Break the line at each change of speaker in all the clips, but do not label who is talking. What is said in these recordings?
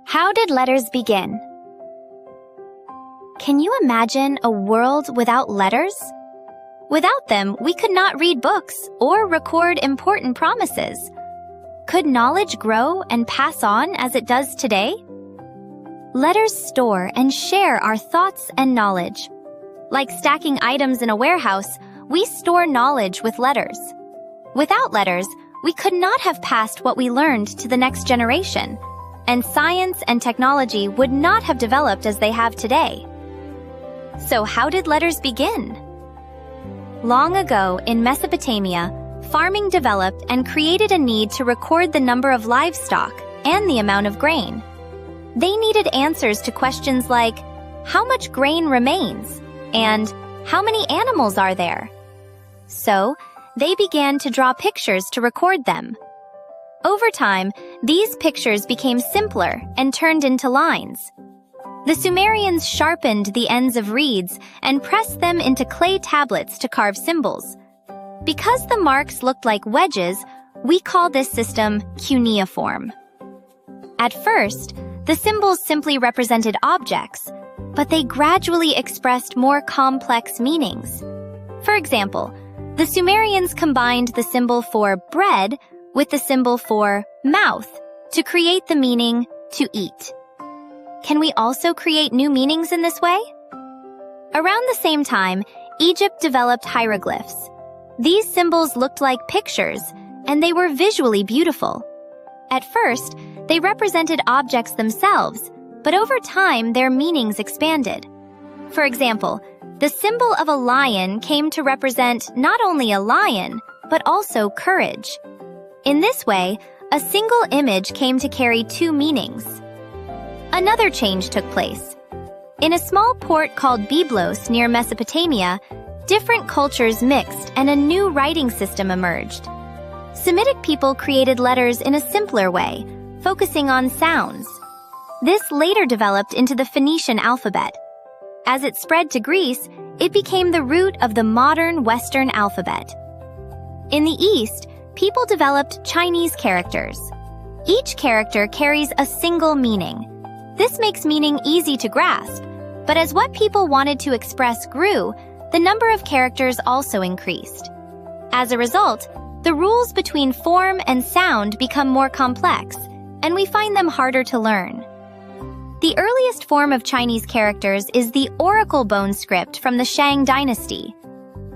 How did letters begin? Can you imagine a world without letters? Without them, we could not read books or record important promises. Could knowledge grow and pass on as it does today? Letters store and share our thoughts and knowledge. Like stacking items in a warehouse, we store knowledge with letters. Without letters, we could not have passed what we learned to the next generation, and science and technology would not have developed as they have today. So how did letters begin? Long ago in Mesopotamia, farming developed and created a need to record the number of livestock and the amount of grain. They needed answers to questions like, how much grain remains? And how many animals are there? So, they began to draw pictures to record them. Over time, these pictures became simpler and turned into lines. The Sumerians sharpened the ends of reeds and pressed them into clay tablets to carve symbols. Because the marks looked like wedges, we call this system cuneiform. At first, the symbols simply represented objects, but they gradually expressed more complex meanings. For example, the Sumerians combined the symbol for bread with the symbol for mouth to create the meaning to eat. Can we also create new meanings in this way? Around the same time, Egypt developed hieroglyphs. These symbols looked like pictures, and they were visually beautiful. At first, they represented objects themselves, but over time their meanings expanded. For example, the symbol of a lion came to represent not only a lion, but also courage. In this way, a single image came to carry two meanings. Another change took place. In a small port called Byblos near Mesopotamia, different cultures mixed and a new writing system emerged. Semitic people created letters in a simpler way, focusing on sounds. This later developed into the Phoenician alphabet. As it spread to Greece, it became the root of the modern Western alphabet. In the East, people developed Chinese characters. Each character carries a single meaning. This makes meaning easy to grasp, but as what people wanted to express grew, the number of characters also increased. As a result, the rules between form and sound become more complex, and we find them harder to learn. The earliest form of Chinese characters is the oracle bone script from the Shang dynasty.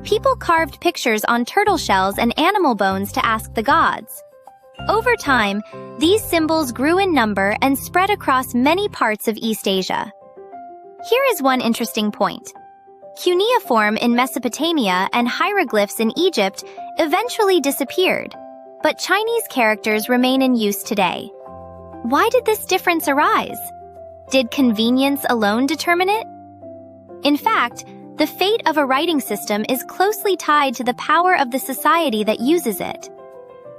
People carved pictures on turtle shells and animal bones to ask the gods. Over time, these symbols grew in number and spread across many parts of East Asia. Here is one interesting point. Cuneiform in Mesopotamia and hieroglyphs in Egypt eventually disappeared, but Chinese characters remain in use today. Why did this difference arise? Did convenience alone determine it? In fact, the fate of a writing system is closely tied to the power of the society that uses it.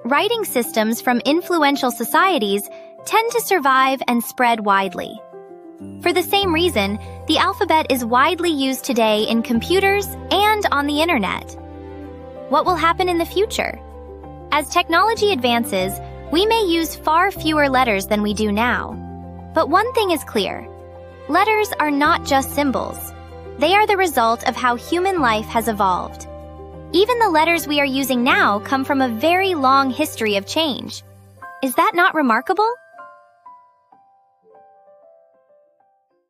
Writing systems from influential societies tend to survive and spread widely. For the same reason, the alphabet is widely used today in computers and on the internet. What will happen in the future? As technology advances, we may use far fewer letters than we do now. But one thing is clear. Letters are not just symbols. They are the result of how human life has evolved. Even the letters we are using now come from a very long history of change. Is that not remarkable?